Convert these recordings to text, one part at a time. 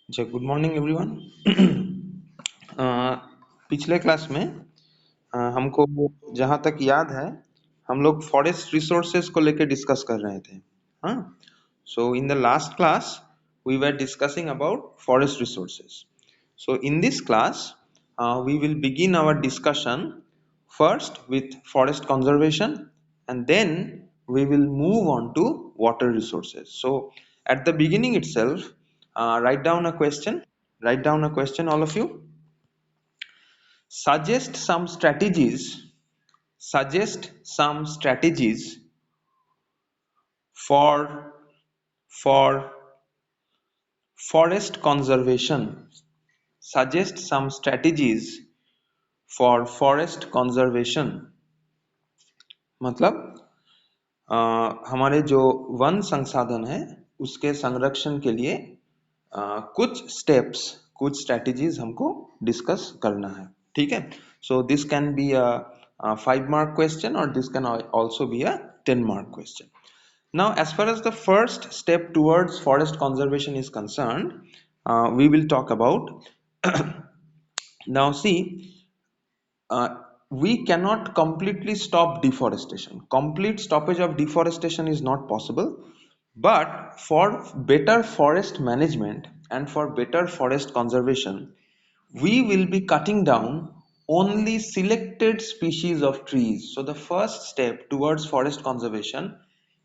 जी good morning everyone. पिछले class में हमको जहाँ तक याद है हम लोग फॉरेस्ट रिसोर्सेज को लेके डिस्कस कर रहे थे। हाँ, so in the last class we were discussing about forest resources. So in this class we will begin our discussion first with forest conservation, and then we will move on to water resources. So at the beginning itself, write down a question. Write down a question, all of you. Suggest some strategies. Suggest some strategies for for forest conservation. Suggest some strategies for forest conservation. मतलब हमारे जो one संसाधन है उसके संरक्षण के लिए कुछ स्टेप्स, कुछ स्ट्रेटजीज हमको डिस्कस करना है। ठीक है, so this can be a 5 mark question और this can also be a 10 mark question. Now, as far as the first step towards forest conservation is concerned, we will talk about. Now, see, uh, we cannot completely stop deforestation. Complete stoppage of deforestation is not possible, but for better forest management and for better forest conservation, we will be cutting down only selected species of trees. So the first step towards forest conservation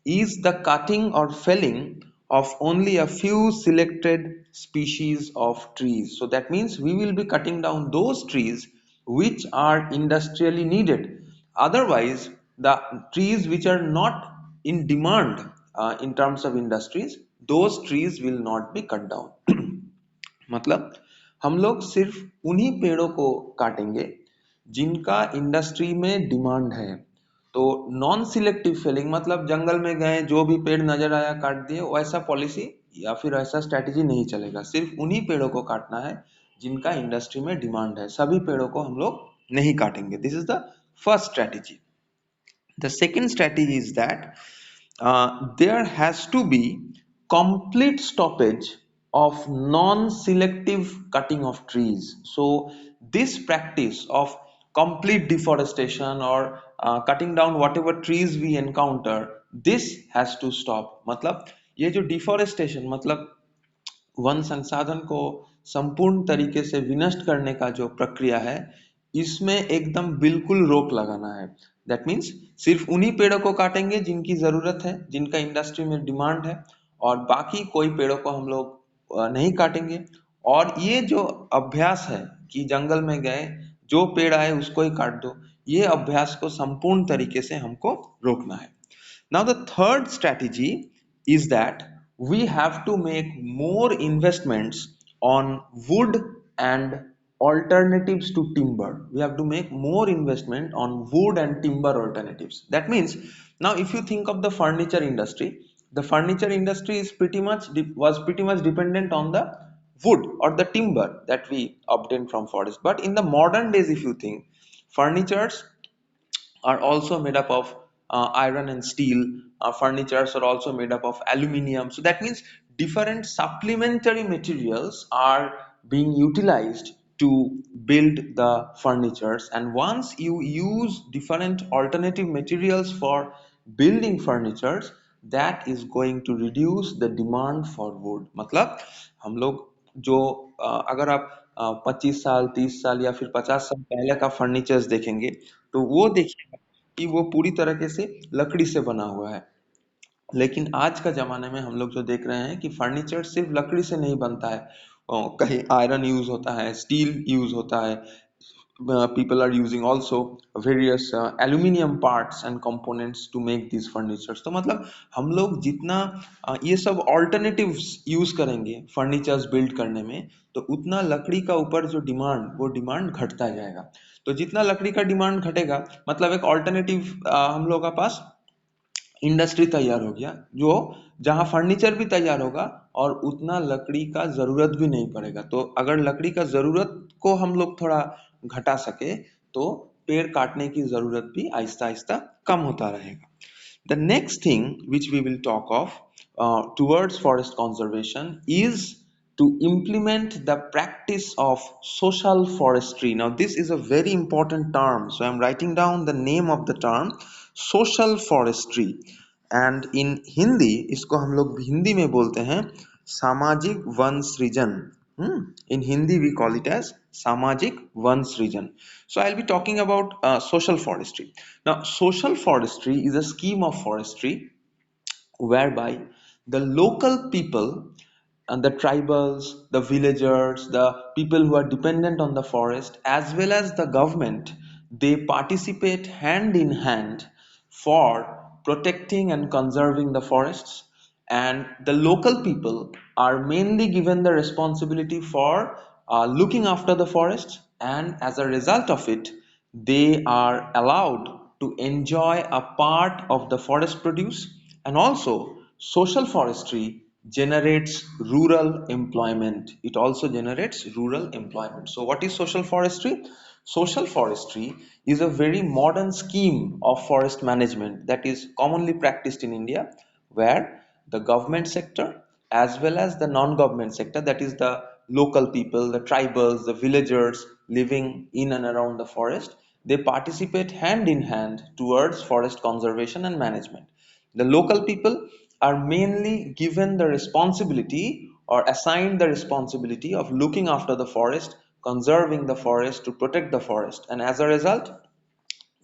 is the cutting or felling of only a few selected species of trees. So that means we will be cutting down those trees which are industrially needed. Otherwise, the trees which are not in demand in terms of industries, those trees will not be cut down. मतलब हम लोग सिर्फ उन्हीं पेड़ों को काटेंगे जिनका industry में डिमांड है। तो नॉन सिलेक्टिव फेलिंग मतलब जंगल में गए, जो भी पेड़ नजर आया काट दिए, वैसा पॉलिसी या फिर ऐसा स्ट्रेटेजी नहीं चलेगा। सिर्फ उन्हीं पेड़ों को काटना है जिनका इंडस्ट्री में डिमांड है, सभी पेड़ों को हम लोग नहीं काटेंगे। This is the first strategy. The second strategy is that there has to be complete stoppage of non-selective cutting of trees. So this practice of complete deforestation or cutting down whatever trees we encounter, this has to stop. मतलब ये जो deforestation मतलब one संसाधन को संपूर्ण तरीके से विनष्ट करने का जो प्रक्रिया है, इसमें एकदम बिल्कुल रोक लगाना है। दैट मीन्स सिर्फ उन्हीं पेड़ों को काटेंगे जिनकी जरूरत है, जिनका इंडस्ट्री में डिमांड है, और बाकी कोई पेड़ों को हम लोग नहीं काटेंगे। और ये जो अभ्यास है कि जंगल में गए जो पेड़ आए उसको ही काट दो, ये अभ्यास को संपूर्ण तरीके से हमको रोकना है। Now, the third strategy is that we have to make more investments on wood and alternatives to timber. We have to make more investment on wood and timber alternatives. That means, now if you think of the furniture industry, the furniture industry is pretty much dependent on the wood or the timber that we obtain from forest. But in the modern days, if you think, furnitures are also made up of iron and steel. Furnitures are also made up of aluminium. So that means different supplementary materials are being utilized to build the furnitures. And once you use different alternative materials for building furnitures, that is going to reduce the demand for wood. मतलब हम लोग जो अगर आप 25 साल 30 साल या फिर 50 साल पहले का फर्नीचर्स देखेंगे तो वो देखिएगा कि वो पूरी तरीके से लकड़ी से बना हुआ है। लेकिन आज का जमाने में हम लोग जो देख रहे हैं कि फर्नीचर सिर्फ लकड़ी से नहीं बनता है, कहीं आयरन यूज होता है, स्टील यूज होता है। People are using also various aluminium parts and components to make these furnitures. तो मतलब हम लोग जितना ये सब alternatives यूज करेंगे फर्नीचर्स बिल्ड करने में, तो उतना लकड़ी का ऊपर जो डिमांड, वो डिमांड घटता जाएगा। तो जितना लकड़ी का डिमांड घटेगा मतलब एक ऑल्टरनेटिव हम लोग के पास इंडस्ट्री तैयार हो गया, जो जहां फर्नीचर भी तैयार होगा और उतना लकड़ी का जरूरत भी नहीं पड़ेगा। तो अगर लकड़ी का जरूरत को हम लोग थोड़ा घटा सके तो पेड़ काटने की जरूरत भी आहिस्ता आहिस्ता कम होता रहेगा। The next thing which we will talk of towards forest conservation is to implement the practice of social forestry. Now, this is a very important term, so I'm writing down the name of the term, social forestry. And in Hindi इसको हम लोग हिंदी में बोलते हैं सामाजिक one सृजन. In Hindi we call it as सामाजिक one सृजन. So I'll be talking about social forestry. Now, social forestry is a scheme of forestry whereby the local people and the tribals, the villagers, the people who are dependent on the forest, as well as the government, they participate hand in hand for protecting and conserving the forests. And the local people are mainly given the responsibility for looking after the forests, and as a result of it, they are allowed to enjoy a part of the forest produce. And also, social forestry generates rural employment. It also generates rural employment. So what is social forestry? Social forestry is a very modern scheme of forest management that is commonly practiced in India, where the government sector as well as the non-government sector, that is the local people, the tribals, the villagers living in and around the forest, they participate hand in hand towards forest conservation and management. The local people are mainly given the responsibility or assigned the responsibility of looking after the forest, conserving the forest, to protect the forest, and as a result,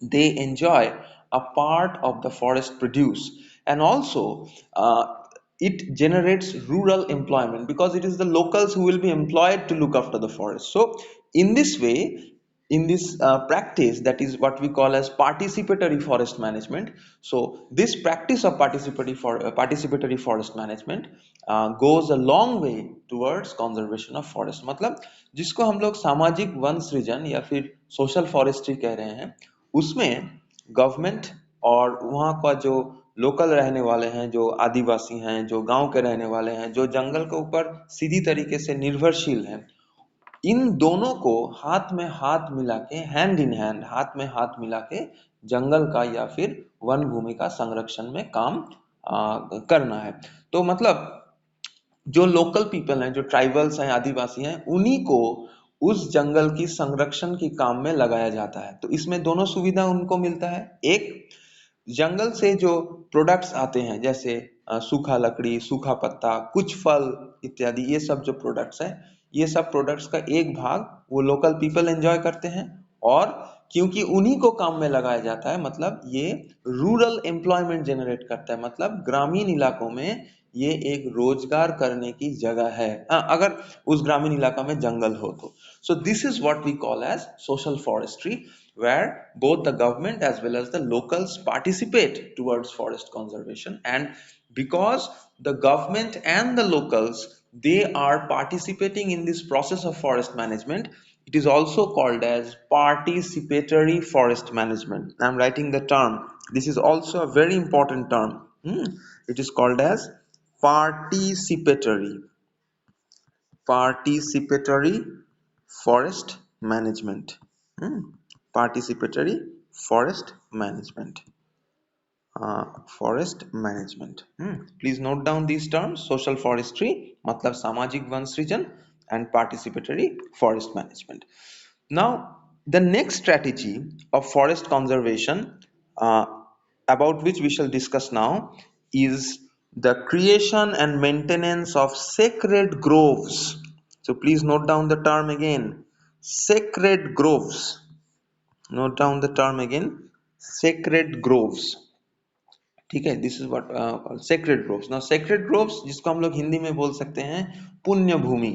they enjoy a part of the forest produce. And also, it generates rural employment because it is the locals who will be employed to look after the forest. So in this way, in this practice, that is what we call as participatory forest management. So this practice of participatory forest management goes a long way towards conservation of forest. मतलब जिसको हम लोग सामाजिक one सृजन या फिर social forestry कह रहे हैं, उसमें गवर्नमेंट और वहाँ का जो लोकल रहने वाले हैं, जो आदिवासी हैं, जो गांव के रहने वाले हैं, जो जंगल के ऊपर सीधी तरीके से निर्भरशील हैं, इन दोनों को हाथ में हाथ मिला के, हैंड इन हैंड, हाथ में हाथ मिला के जंगल का या फिर वन भूमि का संरक्षण में काम करना है. तो मतलब जो लोकल पीपल हैं, जो ट्राइबल्स हैं, आदिवासी हैं, उन्हीं को उस जंगल की संरक्षण के काम में लगाया जाता है. तो इसमें दोनों सुविधा उनको मिलता है. एक, जंगल से जो प्रोडक्ट्स आते हैं जैसे सूखा लकड़ी, सूखा पत्ता, कुछ फल इत्यादि, ये सब जो प्रोडक्ट्स हैं, ये सब प्रोडक्ट्स का एक भाग वो लोकल पीपल एंजॉय करते हैं. और क्योंकि उन्हीं को काम में लगाया जाता है, मतलब ये रूरल एम्प्लॉयमेंट जनरेट करता है, मतलब ग्रामीण इलाकों में ये एक रोजगार करने की जगह है. हाँ, अगर उस ग्रामीण इलाका में जंगल हो तो. So this is what we call as social forestry, where both the government as well as the locals participate towards forest conservation. And because the government and the locals, they are participating in this process of forest management, it is also called as participatory forest management. I'm writing the term. This is also a very important term. It is called as participatory forest management. Participatory forest management. Forest management. Please note down these terms: social forestry मतलब सामाजिक one सृजन, and participatory forest management. Now, the next strategy of forest conservation, uh, about which we shall discuss now, is the creation and maintenance of sacred groves. So please note down the term again: sacred groves. Note down the term again: sacred groves. ठीक है, this is what sacred groves. Now sacred groves, जिसको हम लोग हिंदी में बोल सकते हैं पुण्य भूमि,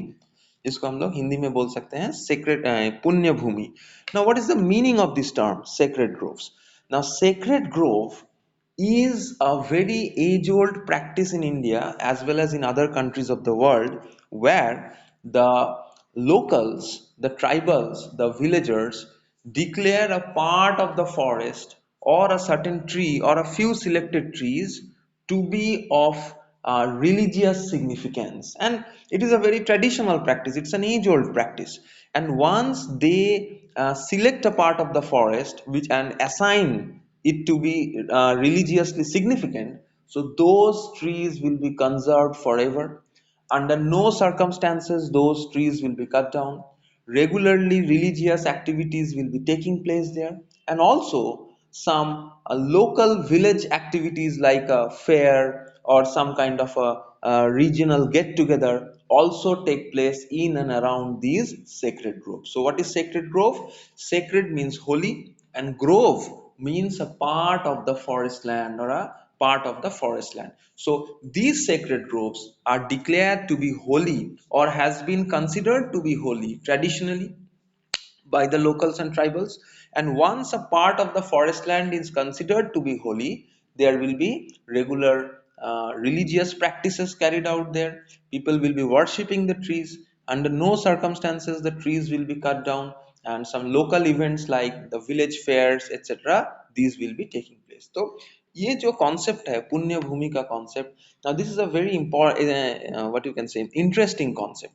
जिसको हम लोग हिंदी में बोल सकते हैं सेक्रेड पुण्य भूमि. Now what is the meaning of this term sacred groves? Now sacred grove is a very age-old practice in India as well as in other countries of the world, where the locals, the tribals, the villagers declare a part of the forest or a certain tree or a few selected trees to be of religious significance. And it is a very traditional practice, it's an age-old practice. And once they select a part of the forest which and assign it to be religiously significant, so those trees will be conserved forever. Under no circumstances those trees will be cut down. Regularly religious activities will be taking place there, and also some local village activities like a fair or some kind of a regional get together also take place in and around these sacred groves. So what is sacred grove? Sacred means holy, and grove means a part of the forest land or a part of the forest land. So these sacred groves are declared to be holy or has been considered to be holy traditionally by the locals and tribals. And once a part of the forest land is considered to be holy, there will be regular religious practices carried out there. People will be worshipping the trees. Under no circumstances the trees will be cut down, and some local events like the village fairs etc., these will be taking place. तो ये जो concept है पुण्य भूमि का concept, now this is a very important what you can say interesting concept.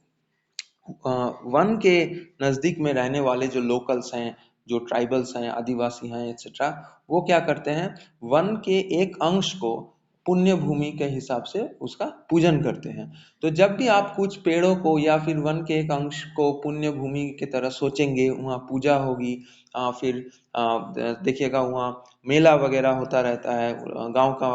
One के नज़दीक में रहने वाले जो लोकल्स हैं, जो ट्राइबल्स हैं, आदिवासी हैं एक्सेट्रा, वो क्या करते हैं, वन के एक अंश को पुण्य भूमि के हिसाब से उसका पूजन करते हैं। तो जब भी आप कुछ पेड़ों को या फिर वन के एक अंश को पुण्य भूमि की तरह सोचेंगे, वहाँ पूजा होगी, फिर देखिएगा वहाँ मेला वगैरह होता रहता है, गांव का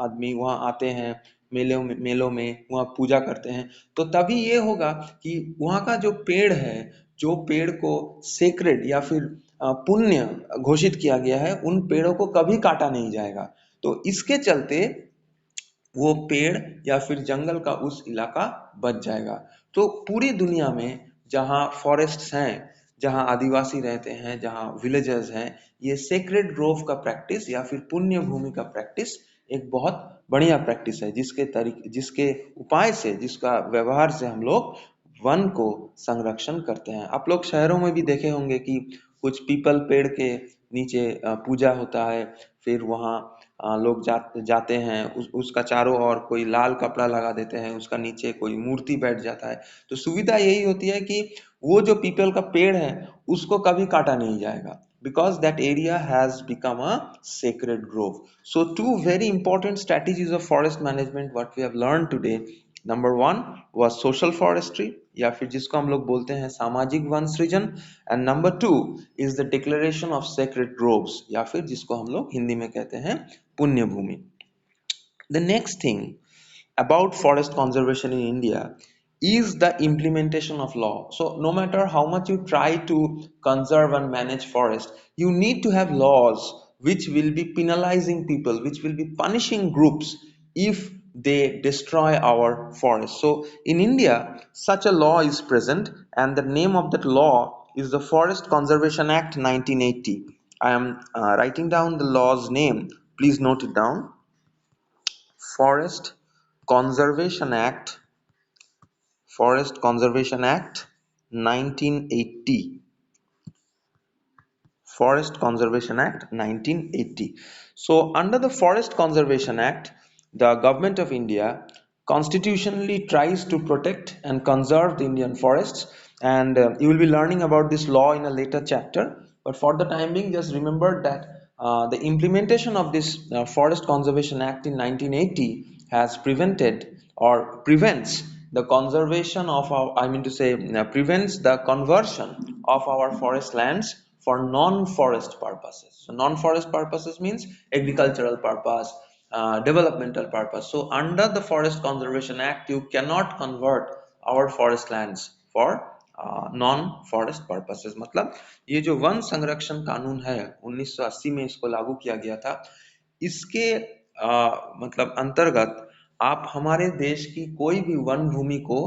आदमी वहाँ आते हैं, मेलों में वहाँ पूजा करते हैं। तो तभी ये होगा कि वहाँ का जो पेड़ है, जो पेड़ को सेक्रेड या फिर पुण्य घोषित किया गया है, उन पेड़ों को कभी काटा नहीं जाएगा। तो इसके चलते वो पेड़ या फिर जंगल का उस इलाका बच जाएगा। तो पूरी दुनिया में जहाँ फॉरेस्ट्स हैं, जहाँ आदिवासी रहते हैं, जहाँ विलेजर्स हैं, ये सेक्रेड ग्रोव का प्रैक्टिस या फिर पुण्य भूमि का प्रैक्टिस एक बहुत बढ़िया प्रैक्टिस है, जिसके उपाय से, जिसका व्यवहार से हम लोग वन को संरक्षण करते हैं। आप लोग शहरों में भी देखे होंगे कि कुछ पीपल पेड़ के नीचे पूजा होता है, फिर वहाँ लोग जाते हैं, उसका चारों ओर कोई लाल कपड़ा लगा देते हैं, उसका नीचे कोई मूर्ति बैठ जाता है। तो सुविधा यही होती है कि वो जो पीपल का पेड़ है उसको कभी काटा नहीं जाएगा, because that area has become a sacred grove. So two very important strategies of forest management what we have learned today. Number one was social forestry या फिर जिसको हम लोग बोलते हैं सामाजिक वन सृजन, and number two is the declaration of sacred groves या फिर जिसको हम लोग हिंदी में कहते हैं पुण्य भूमि। The next thing about forest conservation in India is the implementation of law. So no matter how much you try to conserve and manage forest, you need to have laws which will be penalizing people, which will be punishing groups if they destroy our forest. So in India, such a law is present, and the name of that law is the Forest Conservation Act 1980. I am writing down the law's name. Please note it down. Forest Conservation Act, Forest Conservation Act 1980. Forest Conservation Act 1980. So under the Forest Conservation Act, the government of India constitutionally tries to protect and conserve the Indian forests, and you will be learning about this law in a later chapter. But for the time being, just remember that the implementation of this Forest Conservation Act in 1980 has prevented or prevents the conservation of our, I mean to say, prevents the conversion of our forest lands for non-forest purposes. So non-forest purposes means agricultural purpose, developmental purpose. So under the Forest Conservation Act, you cannot convert our forest lands for non forest purposes. मतलब ये जो one संरक्षण कानून है 1980 में इसको लागू किया गया था, इसके मतलब अंतर्गत आप हमारे देश की कोई भी वन भूमि को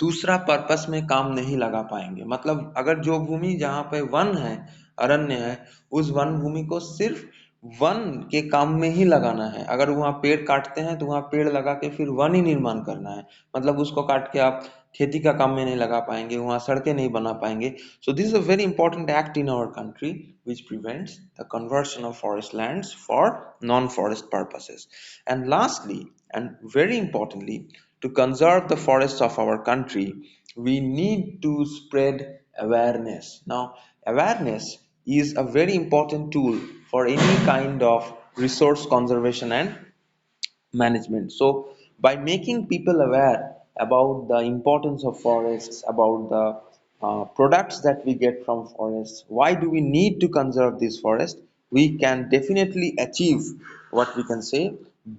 दूसरा पर्पस में काम नहीं लगा पाएंगे। मतलब अगर जो भूमि जहाँ पे वन है, अरण्य है, उस वन भूमि को सिर्फ वन के काम में ही लगाना है। अगर वहाँ पेड़ काटते हैं तो वहाँ पेड़ लगा के फिर वन ही निर्माण करना है। मतलब उसको काट के आप खेती का काम में नहीं लगा पाएंगे, वहाँ सड़कें नहीं बना पाएंगे। So this is a very important act in our country which prevents the conversion of forest lands for non-forest purposes. And lastly, and very importantly, to conserve the forests of our country, we need to spread awareness. Now, awareness is a very important tool for any kind of resource conservation and management. So by making people aware about the importance of forests, about the products that we get from forests, why do we need to conserve this forest, we can definitely achieve what we can say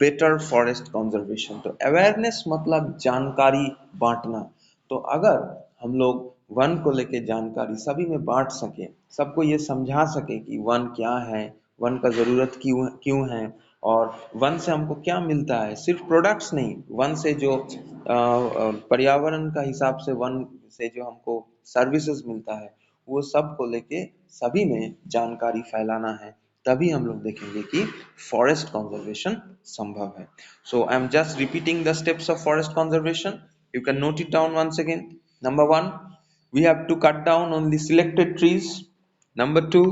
better forest conservation. तो awareness मतलब जानकारी बांटना। तो अगर हम लोग one को लेके जानकारी सभी में बांट सके, सबको ये समझा सके कि वन क्या है, वन का जरूरत क्यों क्यों है, और वन से हमको क्या मिलता है, सिर्फ प्रोडक्ट्स नहीं, वन से जो पर्यावरण का हिसाब से वन से जो हमको सर्विसेज मिलता है, वो सब को लेके सभी में जानकारी फैलाना है, तभी हम लोग देखेंगे कि फॉरेस्ट कंजर्वेशन संभव है। So I am just repeating the steps of forest conservation, you can note it down once again. Number one, we have to cut down only selected trees. Number two,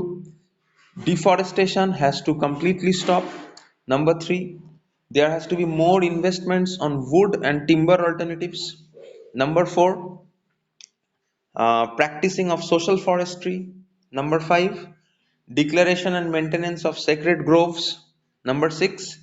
deforestation has to completely stop. Number three, there has to be more investments on wood and timber alternatives. Number four, practicing of social forestry. Number five, declaration and maintenance of sacred groves. Number six,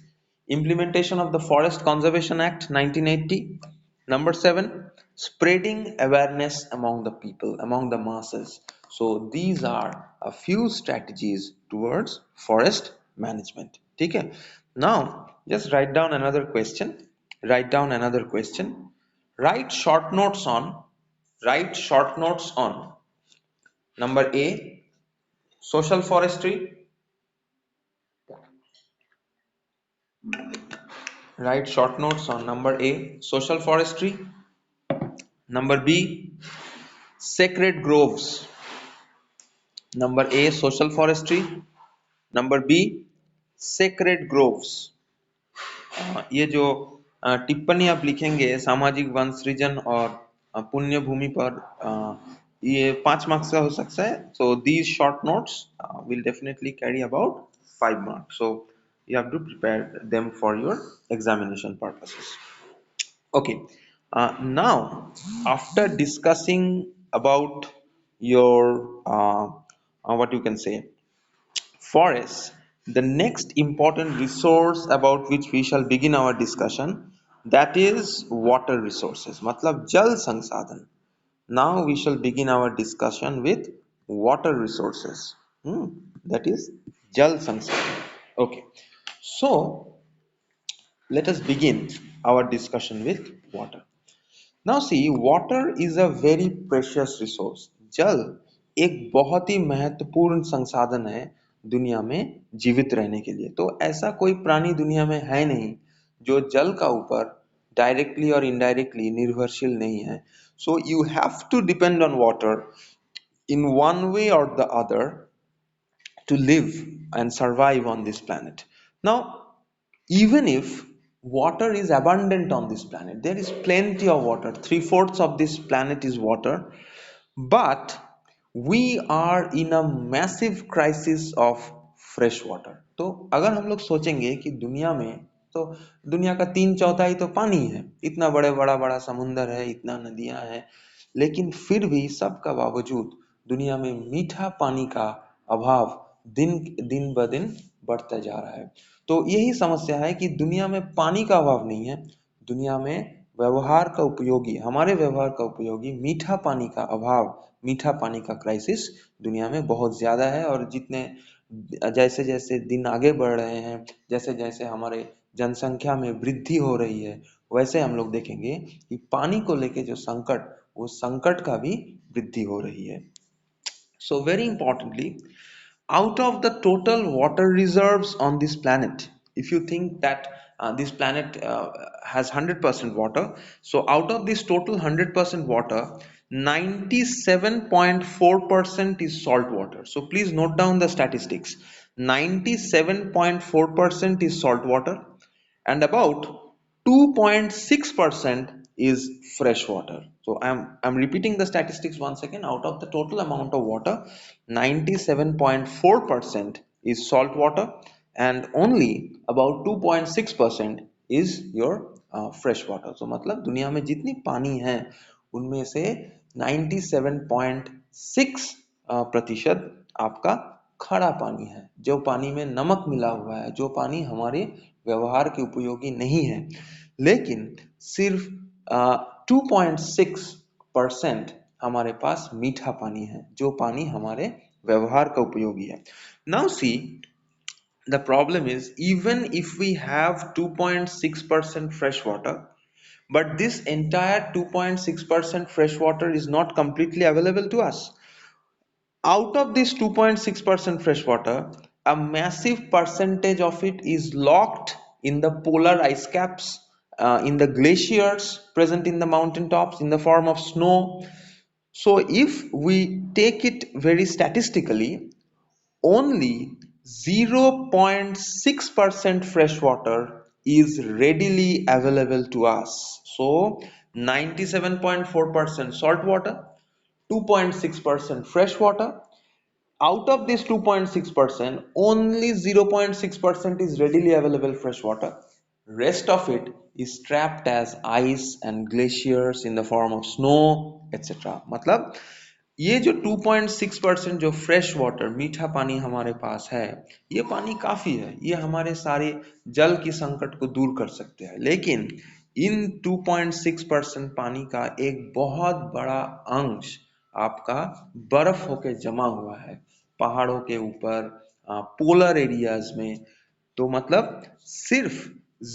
implementation of the Forest Conservation Act 1980. Number seven, spreading awareness among the people, among the masses. So these are a few strategies towards forest management. Okay. Now just write down another question. Write down another question. Write short notes on Write short notes on number A, social forestry. Write short notes on number A, social forestry. Number B, sacred groves. Number A, social forestry. Number B, sacred groves. ये जो टिप्पणी आप लिखेंगे सामाजिक one सृजन और पुण्य भूमि पर, ये 5 मार्क्स का हो सकता है. So these short notes will definitely carry about 5 marks. So you have to prepare them for your examination purposes. Okay. Now, after discussing about your what you can say forests, the next important resource about which we shall begin our discussion, that is water resources, मतलब जल संसाधन. Now we shall begin our discussion with water resources. That is jal संसाधन. Okay. So let us begin our discussion with water. Now see, water is a very precious resource. जल एक बहुत ही महत्वपूर्ण संसाधन है दुनिया में जीवित रहने के लिए. तो ऐसा कोई प्राणी दुनिया में है नहीं जो जल का ऊपर डायरेक्टली और इनडायरेक्टली निर्भरशील नहीं है. So you have to depend on water in one way or the other to live and survive on this planet. Now, even if water is abundant on this planet, there is plenty of water, three-fourths of this planet is water, but we are in a massive crisis of fresh water. तो अगर हम लोग सोचेंगे कि दुनिया में, तो दुनिया का 3/4 तो पानी है, इतना बड़ा बड़ा समुंदर है, इतना नदियां हैं, लेकिन फिर भी सबका बावजूद दुनिया में मीठा पानी का अभाव दिन दिन ब दिन बढ़ता जा रहा है. तो यही समस्या है कि दुनिया में पानी का अभाव नहीं है, दुनिया में व्यवहार का उपयोगी, हमारे व्यवहार का उपयोगी मीठा पानी का अभाव, मीठा पानी का क्राइसिस दुनिया में बहुत ज्यादा है. और जितने जैसे जैसे दिन आगे बढ़ रहे हैं, जैसे जैसे हमारे जनसंख्या में वृद्धि हो रही है, वैसे हम लोग देखेंगे कि पानी को लेके जो संकट, वो संकट का भी वृद्धि हो रही है. So very importantly, out of the total water reserves on this planet, if you think that this planet has 100% water, so out of this total 100% water, 97.4% is salt water. So please note down the statistics. 97.4% is salt water, and about 2.6% is fresh water. So I'm repeating the statistics once again. Out of the total amount of water, 97.4% is salt water, and only about 2.6% is your fresh water. So मतलब दुनिया में जितनी पानी है उनमें से 97.6% आपका खड़ा पानी है, जो पानी में नमक मिला हुआ है, जो पानी हमारे व्यवहार के उपयोगी नहीं है. लेकिन सिर्फ 2.6% हमारे पास मीठा पानी है, जो पानी हमारे व्यवहार का उपयोगी है। Now see, the problem is, even if we have 2.6% fresh water, but this entire 2.6% fresh water is not completely available to us. Out of this 2.6% fresh water, a massive percentage of it is locked in the polar ice caps, in the glaciers present in the mountain tops in the form of snow. So if we take it very statistically, only 0.6% fresh water is readily available to us. So 97.4% salt water, 2.6% fresh water. Out of this 2.6%, only 0.6% is readily available fresh water. Rest of it is trapped as ice and glaciers in the form of snow, etc. मतलब ये जो 2.6% जो fresh water मीठा पानी हमारे पास है, ये पानी काफी है, ये हमारे सारे जल की संकट को दूर कर सकते हैं। लेकिन इन 2.6% पानी का एक बहुत बड़ा अंश आपका बर्फ होके जमा हुआ है पहाड़ों के ऊपर, पोलर एरियाज में। तो मतलब सिर्फ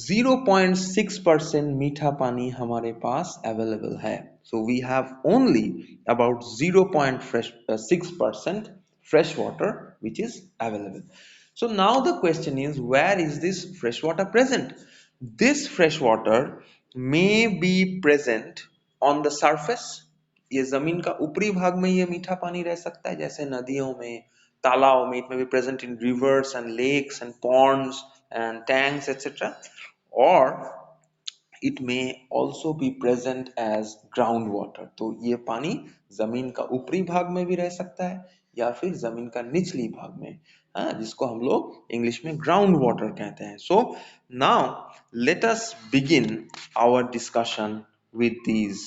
0.6% मीठा पानी हमारे पास अवेलेबल है। So we have only about 0.6% fresh water which is available. So now the question is, where is this fresh water present? This fresh water may be present on the surface. ये जमीन का ऊपरी भाग में ये मीठा पानी रह सकता है, जैसे नदियों में, तालाब में। It may be present in rivers and lakes and ponds and tanks, etc. Or it may also be present as groundwater. तो ये पानी जमीन का ऊपरी भाग में भी रह सकता है या फिर जमीन का निचली भाग में, जिसको हम लोग इंग्लिश में ग्राउंड वाटर कहते हैं। So now let us begin our discussion with these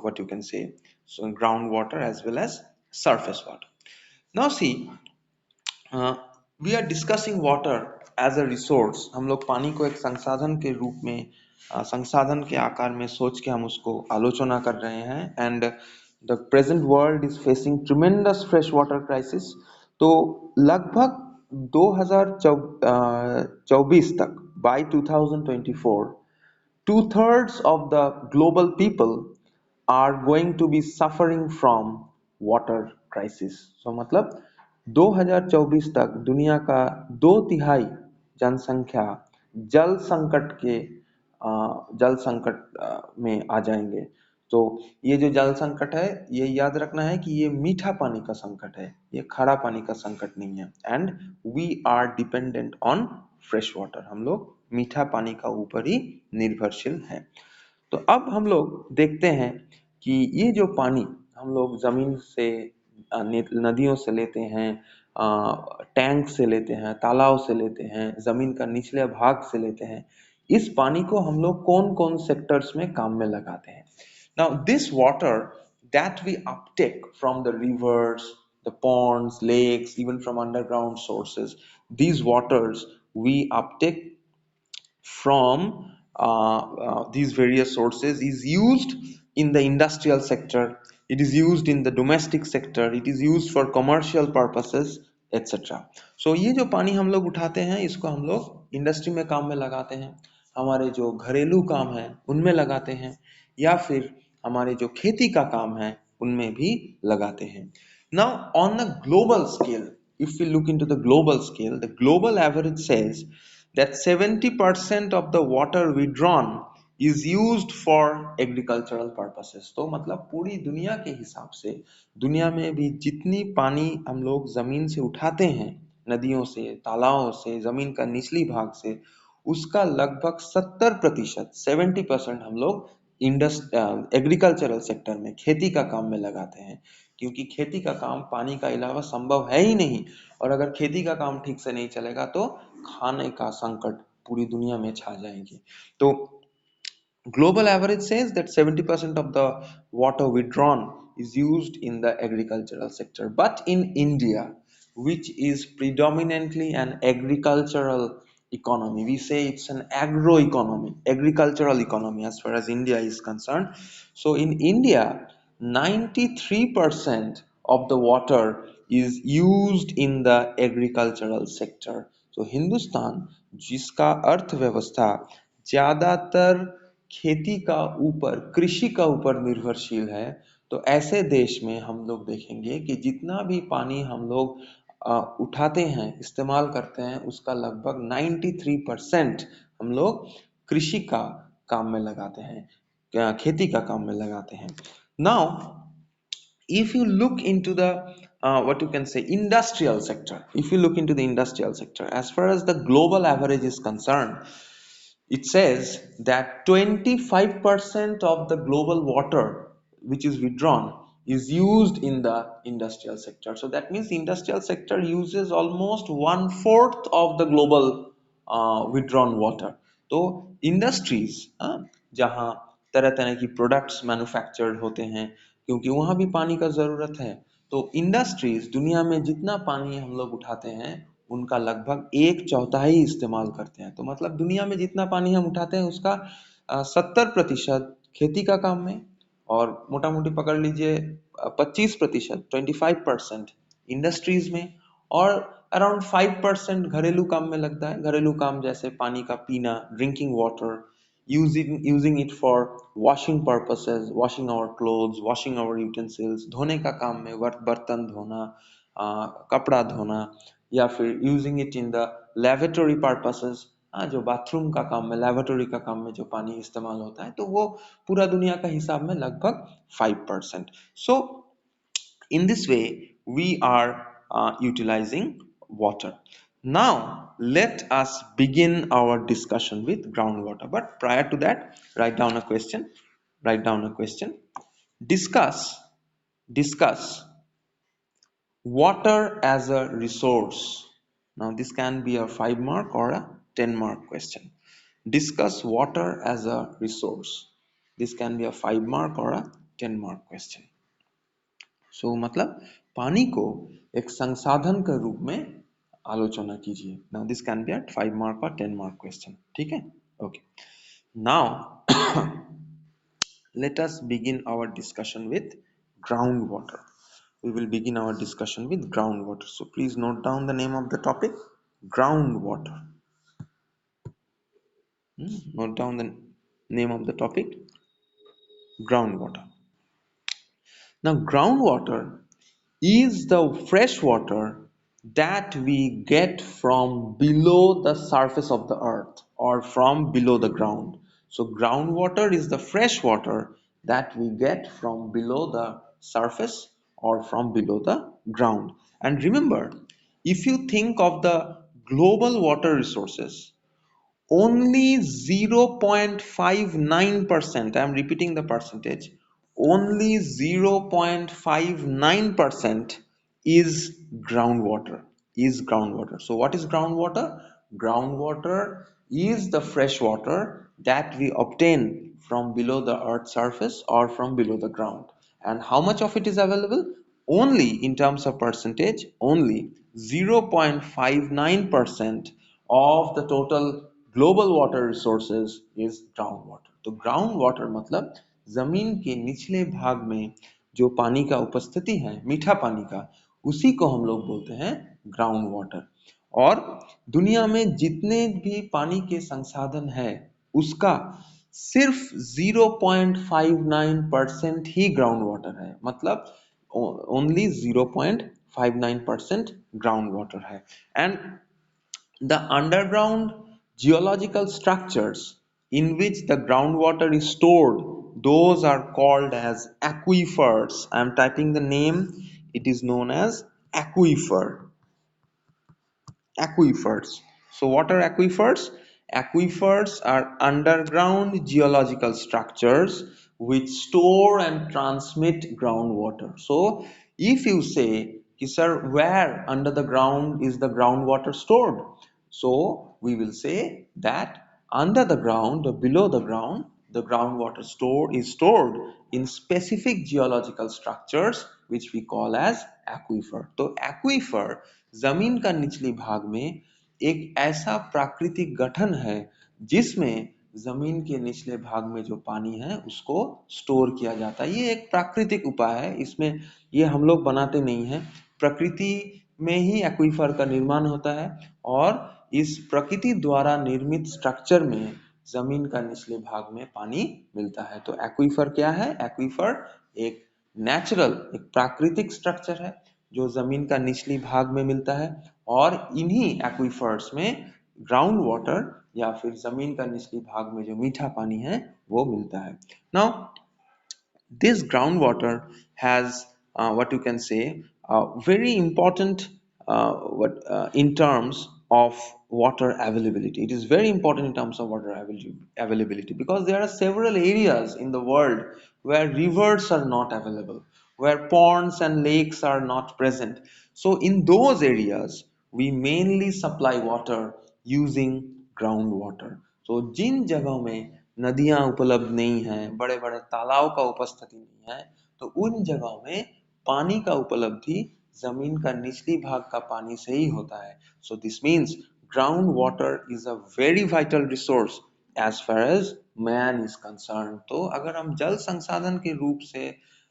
what you can say, so groundwater as well as surface water. Now see, we are discussing water as a resource. हम लोग पानी को एक संसाधन के रूप में, संसाधन के आकार में सोच के हम उसको आलोचना कर रहे हैं। And the present world is facing tremendous fresh water crisis. तो लगभग 2024 तक, bye 2024, 2/3 of the global people are going to be suffering from water crisis. So मतलब 2024 तक दुनिया का 2/3 जनसंख्या जल संकट के जल संकट में आ जाएंगे। तो ये जो जल संकट है, ये याद रखना है कि ये मीठा पानी का संकट है, ये खारा पानी का संकट नहीं है। And we are dependent on fresh water, हम लोग मीठा पानी का ऊपर ही निर्भरशील है। तो अब हम लोग देखते हैं कि ये जो पानी हम लोग जमीन से, नदियों से लेते हैं, टैंक से लेते हैं, तालाब से लेते हैं, जमीन का निचले भाग से लेते हैं, इस पानी को हम लोग कौन कौन सेक्टर्स में काम में लगाते हैं। Now this water that we uptake from the rivers, the ponds, lakes, even from underground sources, these waters we uptake from these various sources is used in the industrial sector, it is used in the domestic sector, it is used for commercial purposes, etc. So ये जो पानी हम लोग उठाते हैं, इसको हम लोग इंडस्ट्री में काम में लगाते हैं, हमारे जो घरेलू काम है उनमें लगाते हैं, या फिर हमारे जो खेती का काम है उनमें भी लगाते हैं। Now on a global scale, if we look into the global scale, the global average says that 70% of the water withdrawn is used for agricultural purposes. तो मतलब पूरी दुनिया के हिसाब से दुनिया में भी जितनी पानी हम लोग जमीन से उठाते हैं, नदियों से, तालाबों से, जमीन का निचली भाग से, उसका लगभग 70%, 70% हम लोग एग्रीकल्चरल सेक्टर में, खेती का काम में लगाते हैं। क्योंकि खेती का काम पानी का अलावा संभव है ही नहीं, और अगर खेती का काम ठीक से नहीं चलेगा तो खाने का संकट पूरी दुनिया में छा जाएंगे। तो global average says that 70% of the water withdrawn is used in the agricultural sector. But in India, which is predominantly an agricultural economy. We say it's an agro economy, agricultural economy as far as India is concerned. So in India, 93% of the water is used in the agricultural sector. So Hindustan जिसका अर्थव्यवस्था ज्यादातर खेती का ऊपर, कृषि का ऊपर निर्भरशील है, तो ऐसे देश में हम लोग देखेंगे कि जितना भी पानी हम लोग उठाते हैं, इस्तेमाल करते हैं, उसका लगभग 93% हम लोग कृषि का काम में लगाते हैं, खेती का काम में लगाते हैं. Now, if you look into the what you can say industrial sector, if you look into the industrial sector, as far as the global average is concerned, it says that 25% of the global water which is withdrawn is used in the industrial sector. So that means the industrial sector uses almost one fourth of the global withdrawn water. तो industries जहाँ तरह तरह की products manufactured होते हैं, क्योंकि वहाँ भी पानी का ज़रूरत है, तो इंडस्ट्रीज दुनिया में जितना पानी हम लोग उठाते हैं उनका लगभग एक चौथाई इस्तेमाल करते हैं. तो मतलब दुनिया में जितना पानी हम उठाते हैं उसका 70% खेती का काम में, और मोटा मोटी पकड़ लीजिए 25%, 25% इंडस्ट्रीज में, और अराउंड 5% घरेलू काम में लगता है. घरेलू काम जैसे पानी का पीना, drinking water, using it for washing purposes, washing our clothes, washing our utensils, धोने का काम में बर्तन धोना, कपड़ा धोना, या फिर using it in the laboratory purposes, जो बाथरूम का काम में, लेवोरेटरी का काम में जो पानी इस्तेमाल होता है, तो वो पूरा दुनिया का हिसाब में लगभग 5%. सो in this way, we are utilizing water. Now, let us begin our discussion with groundwater. But prior to that, write down a question. Write down a question. Discuss, discuss water as a resource. Now, this can be a 5 mark or a 10 mark question. Discuss water as a resource. This can be a 5 mark or a 10 mark question. सो मतलब पानी को एक संसाधन के रूप में आलोचना कीजिए. Now this can be at 5 mark और 10 मार्क क्वेश्चन. ठीक है, okay. Now let us begin our discussion with ground water. We will begin our discussion with groundwater. So please note down the name of the topic, groundwater. Note down the name of the topic, groundwater. Now, groundwater is the fresh water that we get from below the surface of the earth or from below the ground. So, groundwater is the fresh water that we get from below the surface or from below the ground. And remember, if you think of the global water resources, only 0.59%, I am repeating the percentage, only 0.59% is groundwater. So what is groundwater? Groundwater is the fresh water that we obtain from below the earth's surface or from below the ground. And how much of it is available? Only in terms of percentage, only 0.59% of the total global water resources is groundwater. तो ground water मतलब जमीन के निचले भाग में जो पानी का उपस्थिति है, मीठा पानी का, उसी को हम लोग बोलते हैं ग्राउंड वाटर. और दुनिया में जितने भी पानी के संसाधन है उसका सिर्फ 0.59% ही ग्राउंड वाटर है. मतलब ओनली 0.59% ग्राउंड वाटर है. And the underground geological structures in which the groundwater is stored, those are called as aquifers. I am typing the name, it is known as aquifer. Aquifers. So what are aquifers? Aquifers are underground geological structures which store and transmit groundwater. So if you say, sir, where under the ground is the groundwater stored? So we will say that under the ground or below the groundwater store is stored in specific geological structures which we call as aquifer. तो aquifer जमीन का निचली भाग में एक ऐसा प्राकृतिक गठन है जिसमें जमीन के निचले भाग में जो पानी है उसको स्टोर किया जाता है। ये एक प्राकृतिक उपाय है, इसमें ये हम लोग बनाते नहीं हैं। प्रकृति में ही एक्वीफर का निर्माण होता है और इस प्रकृति द्वारा निर्मित स्ट्रक्चर में जमीन का निचले भाग में पानी मिलता है। तो एक्वीफर क्या है? एक्वीफर एक नेचुरल, एक प्राकृतिक स्ट्रक्चर है जो जमीन का निचली भाग में मिलता है और इन्हीं एक्वीफर्स में ग्राउंड वाटर या फिर जमीन का निचली भाग में जो मीठा पानी है वो मिलता है। Now this groundwater has what you can say very important in terms of water availability. It is very important in terms of water availability because there are several areas in the world where rivers are not available, where ponds and lakes are not present. So in those areas we mainly supply water using groundwater. So जिन जगहों में नदियां उपलब्ध नहीं हैं, बड़े बड़े तालाब का उपस्थिति नहीं है, तो उन जगहों में पानी का उपलब्धि जमीन का निचली भाग का पानी से ही होता है। So this means ground water is a very vital resource as far as man is concern. तो अगर हम जल संसाधन के रूप से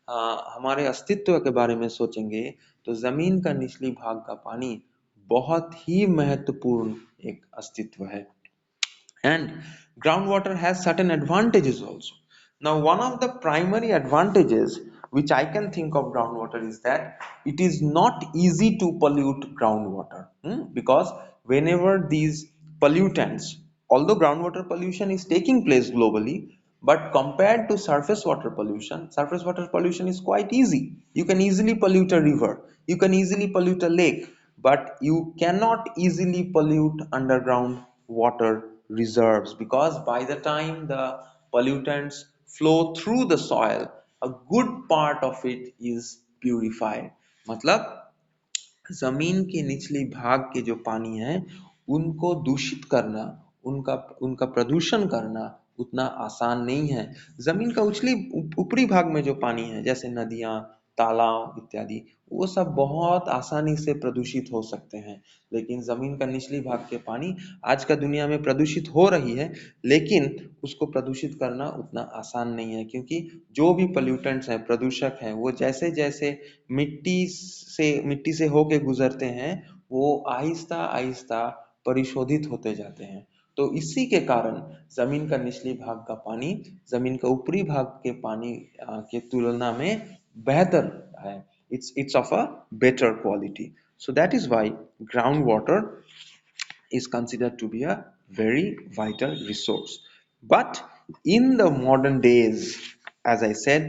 हमारे अस्तित्व के बारे में सोचेंगे तो जमीन का निचली भाग का पानी बहुत ही महत्वपूर्ण एक अस्तित्व है। And groundwater has certain advantages also. Now one of the primary advantages which I can think of groundwater is that it is not easy to pollute groundwater. Because whenever these pollutants, although groundwater pollution is taking place globally, but compared to surface water pollution is quite easy. You can easily pollute a river, you can easily pollute a lake, but you cannot easily pollute underground water reserves, because by the time the pollutants flow through the soil, a good part of it is purified. मतलब जमीन के निचली भाग के जो पानी है उनको दूषित करना, उनका उनका प्रदूषण करना उतना आसान नहीं है। जमीन का उछली ऊपरी भाग में जो पानी है जैसे नदियां, तालाब इत्यादि, वो सब बहुत आसानी से प्रदूषित हो सकते हैं। लेकिन जमीन का निचली भाग के पानी आज का दुनिया में प्रदूषित हो रही है, लेकिन उसको प्रदूषित करना उतना आसान नहीं है, क्योंकि जो भी पोल्यूटेंट्स हैं, प्रदूषक हैं, वो जैसे जैसे मिट्टी से होके गुजरते हैं वो आहिस्ता आहिस्ता परिशोधित होते जाते हैं। तो इसी के कारण जमीन का निचली भाग का पानी जमीन का ऊपरी भाग के पानी के तुलना में बेहतर है। It's of a better quality. So that is why groundwater is considered to be a very vital resource. But in the modern days, as I said,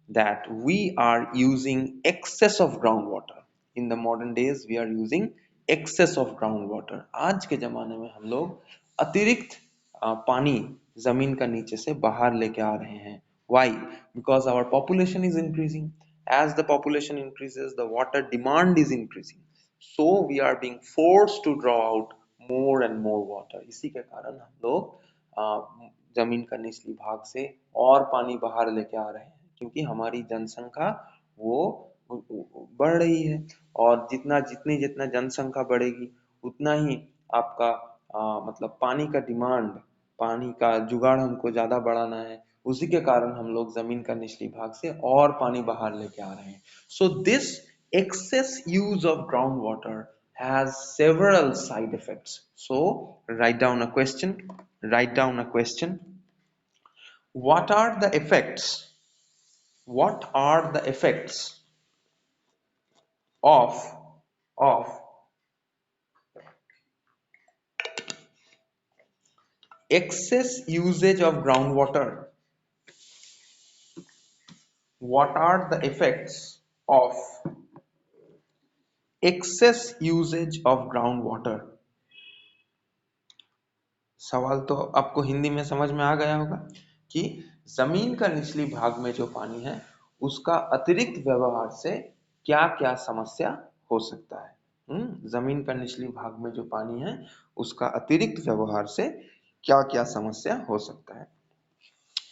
that we are using excess of groundwater. In the modern days, we are using excess of groundwater. आज के जमाने में हम लोग अतिरिक्त पानी जमीन का नीचे से बाहर लेके आ रहे हैं। Why? Because our population is increasing. As the population increases, the water demand is increasing. So we are being forced to draw out more and more water. इसी के कारण हम लोग जमीन का निचली भाग से और पानी बाहर लेके आ रहे हैं, क्योंकि हमारी जनसंख्या वो बढ़ रही है और जितना जनसंख्या बढ़ेगी उतना ही आपका मतलब पानी का डिमांड, पानी का जुगाड़ हमको ज्यादा बढ़ाना है। उसी के कारण हम लोग जमीन का निचली भाग से और पानी बाहर लेके आ रहे हैं। So this excess use of groundwater has several side effects. So write down a question. Write down a question. What are the effects? What are the effects of of excess usage of groundwater? What are the effects of excess usage of groundwater? सवाल तो आपको हिंदी में समझ में आ गया होगा कि जमीन का निचली भाग में जो पानी है उसका अतिरिक्त व्यवहार से क्या क्या समस्या हो सकता है। जमीन का निचली भाग में जो पानी है उसका अतिरिक्त व्यवहार से क्या क्या समस्या हो सकता है।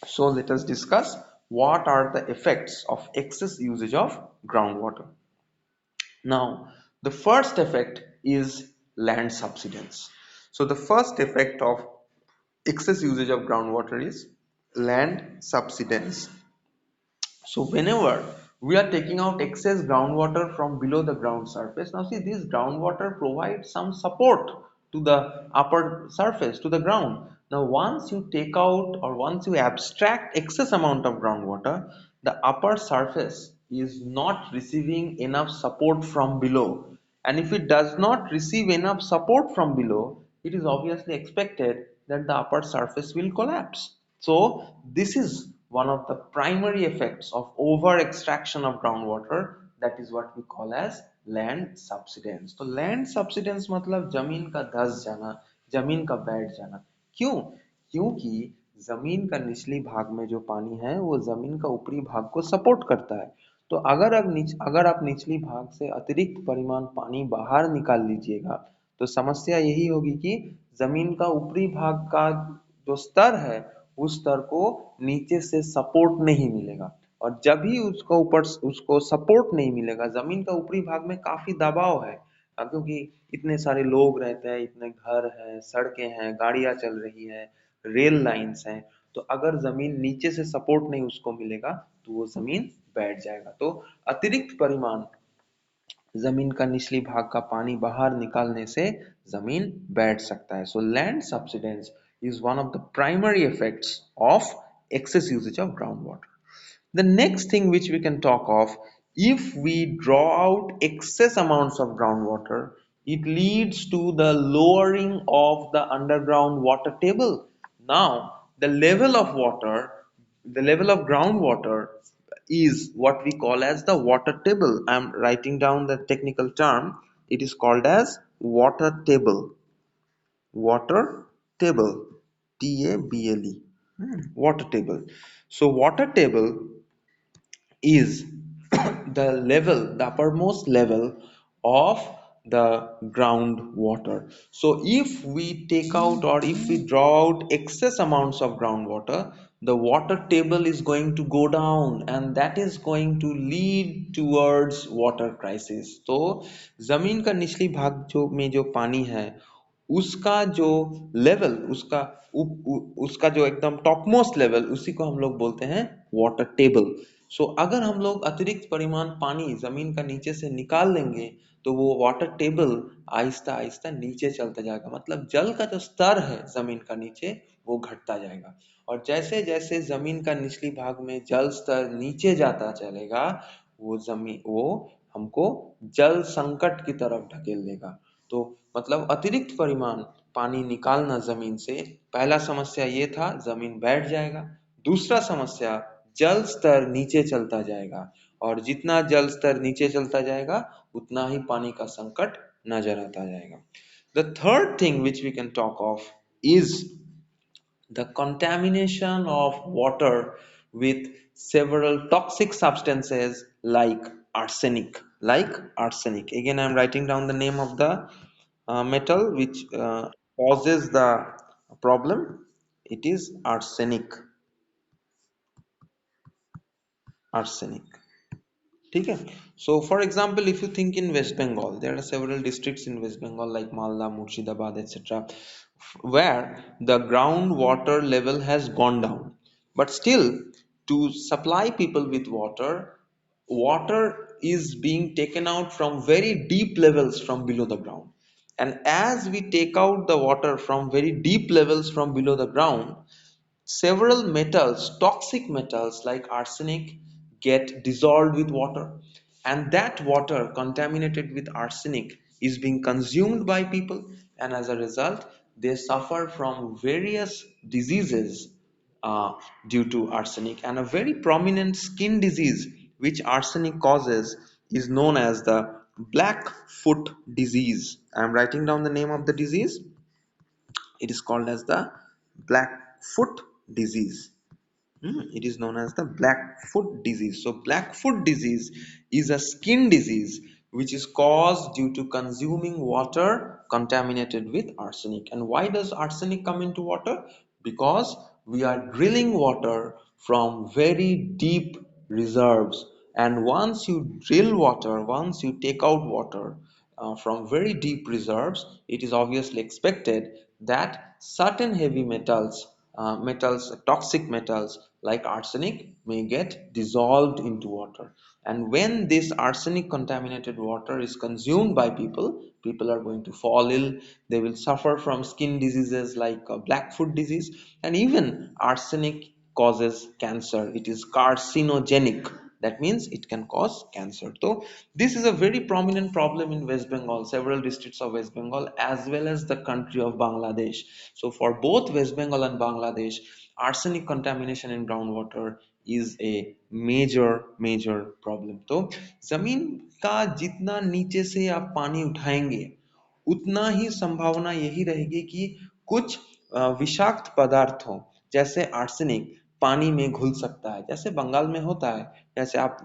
So let us discuss what are the effects of excess usage of groundwater. Now, the first effect is land subsidence. So the first effect of excess usage of groundwater is land subsidence. So whenever we are taking out excess groundwater from below the ground surface, now see, this groundwater provides some support to the upper surface, to the ground. Now once you take out or once you abstract excess amount of groundwater, the upper surface is not receiving enough support from below. And if it does not receive enough support from below, it is obviously expected that the upper surface will collapse. So this is one of the primary effects of over extraction of groundwater. That is what we call as land subsidence. तो land subsidence मतलब जमीन का धंस जाना, जमीन का बैठ जाना. क्यों? क्योंकि जमीन का निचली भाग में जो पानी है वो जमीन का ऊपरी भाग को सपोर्ट करता है. तो अगर आप निचली भाग से अतिरिक्त परिमाण पानी बाहर निकाल लीजिएगा, तो समस्या यही होगी कि जमीन का ऊपरी भाग का जो स्तर है उस स्तर को नीचे से सपोर्ट नहीं मिलेगा. और जब भी उसको ऊपर उसको सपोर्ट नहीं मिलेगा, जमीन का ऊपरी भाग में काफी दबाव है, क्योंकि इतने सारे लोग रहते हैं, इतने घर हैं, सड़कें हैं, गाड़ियां चल रही है, रेल लाइंस हैं. तो अगर जमीन नीचे से सपोर्ट नहीं उसको मिलेगा तो वो जमीन बैठ जाएगा. तो अतिरिक्त परिमाण जमीन का निचली भाग का पानी बाहर निकालने से जमीन बैठ सकता है. So land subsidence is one of the primary effects of excess usage of groundwater. The next thing which we can talk of, if we draw out excess amounts of groundwater, it leads to the lowering of the underground water table. Now, the level of water, the level of groundwater is what we call as the water table. I am writing down the technical term. It is called as water table. Water table. Table. Water table. So water table is the level, the uppermost level of the groundwater. So if we take out or if we draw out excess amounts of groundwater, the water table is going to go down and that is going to lead towards water crisis. तो जमीन का निचली भाग जो में जो पानी है उसका जो लेवल, उसका जो एकदम टॉप मोस्ट लेवल, उसी को हम लोग बोलते हैं वाटर टेबल. सो अगर हम लोग अतिरिक्त परिमाण पानी जमीन का नीचे से निकाल लेंगे तो वो वाटर टेबल आहिस्ता आहिस्ता नीचे चलता जाएगा. मतलब जल का जो स्तर है जमीन का नीचे वो घटता जाएगा. और जैसे जैसे जमीन का निचली भाग में जल स्तर नीचे जाता चलेगा, वो हमको जल संकट की तरफ ढकेल देगा. तो मतलब अतिरिक्त परिमाण पानी निकालना जमीन से, पहला समस्या ये था जमीन बैठ जाएगा. दूसरा समस्या जल स्तर नीचे चलता जाएगा और जितना जल स्तर नीचे चलता जाएगा उतना ही पानी का संकट नजर आता जाएगा. The third thing which we can talk of is the contamination of water with several toxic substances like arsenic. Again, I'm writing down the name of the metal which causes the problem. It is arsenic. ठीक है. So for example, if you think in West Bengal, there are several districts in West Bengal like Malda, Murshidabad, etc., where the groundwater level has gone down. But still, to supply people with water, water is being taken out from very deep levels from below the ground. And as we take out the water from very deep levels from below the ground, several metals, toxic metals like arsenic, get dissolved with water, and that water contaminated with arsenic is being consumed by people, and as a result, they suffer from various diseases uh, due to arsenic. And a very prominent skin disease which arsenic causes is known as the black foot disease. I am writing down the name of the disease. It is called as the black foot disease. It is known as the black foot disease. So black foot disease is a skin disease which is caused due to consuming water contaminated with arsenic. And why does arsenic come into water? Because we are drilling water from very deep reserves. And once you drill water, once you take out water from very deep reserves, it is obviously expected that certain heavy metals, toxic metals like arsenic may get dissolved into water. And when this arsenic contaminated water is consumed by people, people are going to fall ill. They will suffer from skin diseases like blackfoot disease, and even arsenic causes cancer. It is carcinogenic. That means it can cause cancer. So this is a very prominent problem in West Bengal, several districts of West Bengal, as well as the country of Bangladesh. So for both West Bengal and Bangladesh, arsenic contamination in groundwater is a major problem. तो जमीन का जितना नीचे से आप पानी उठाएंगे उतना ही संभावना यही रहेगी कि कुछ विषाक्त पदार्थ हो, जैसे आर्सेनिक पानी में घुल सकता है, जैसे बंगाल में होता है. जैसे आप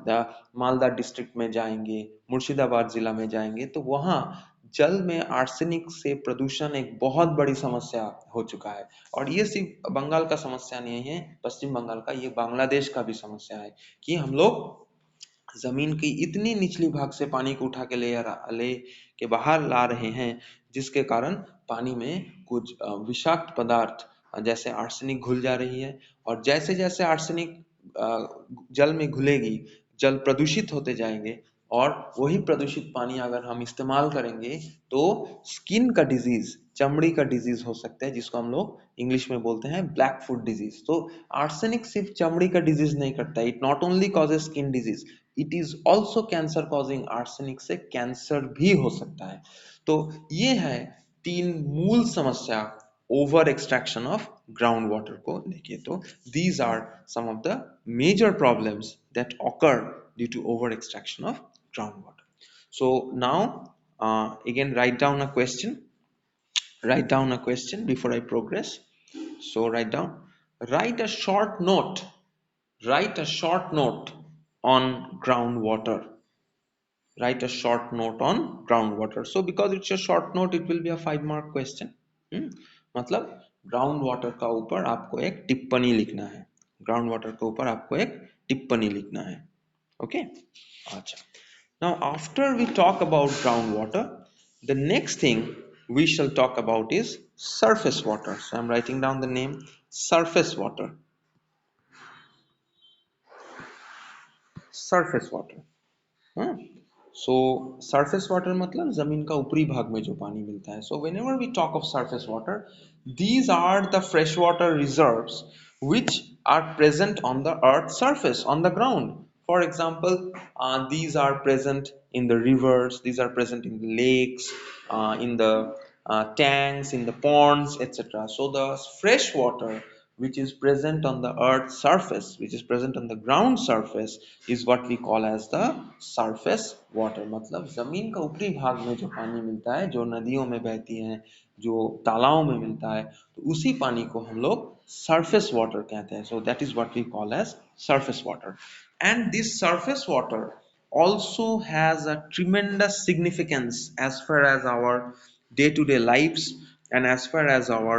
मालदा डिस्ट्रिक्ट में जाएंगे, मुर्शिदाबाद जिला में जाएंगे, तो वहाँ जल में आर्सेनिक से प्रदूषण एक बहुत बड़ी समस्या हो चुका है. और ये सिर्फ बंगाल का समस्या नहीं है, पश्चिम बंगाल का, ये बांग्लादेश का भी समस्या है कि हम लोग जमीन की इतनी निचली भाग से पानी को उठा के ले के बाहर ला रहे हैं, जिसके कारण पानी में कुछ विषाक्त पदार्थ जैसे आर्सेनिक घुल जा रही है. और जैसे जैसे आर्सेनिक जल में घुलेगी, जल प्रदूषित होते जाएंगे, और वही प्रदूषित पानी अगर हम इस्तेमाल करेंगे तो स्किन का डिजीज, चमड़ी का डिजीज हो सकता है, जिसको हम लोग इंग्लिश में बोलते हैं ब्लैक फुट डिजीज. तो आर्सेनिक सिर्फ चमड़ी का डिजीज नहीं करता है, it not only causes skin disease, it is also cancer causing. Arsenic से कैंसर भी हो सकता है. तो ये है तीन मूल समस्या over extraction of ground water को लेके. तो these are some of the major problems that occur due to over extraction of groundwater. So now again write down a question before I progress. So write a short note, write a short note on groundwater, write a short note on groundwater. So because it's a short note, it will be a 5 mark question. मतलब ground water का ऊपर आपको एक टिप्पणी लिखना है, ground water के ऊपर आपको एक टिप्पणी लिखना है. ओके, अच्छा. Now after we talk about groundwater, the next thing we shall talk about is surface water. So I'm writing down the name surface water. Surface water. हाँ, सो सरफेस वाटर मतलब जमीन का ऊपरी भाग में जो पानी मिलता है. सो whenever we talk of surface water, these are the freshwater reserves which are present on the earth's surface, on the ground. For example, these are present in the rivers, these are present in the lakes, in the tanks, in the ponds, etc. So the fresh water which is present on the earth's surface, which is present on the ground surface, is what we call as the surface water. मतलब जमीन का ऊपरी भाग में जो पानी मिलता है, जो नदियों में बहती है, जो तालाबों में मिलता है, तो उसी पानी को हम लोग surface water कहते हैं. So that is what we call as surface water. And this surface water also has a tremendous significance as far as our day-to-day lives and as far as our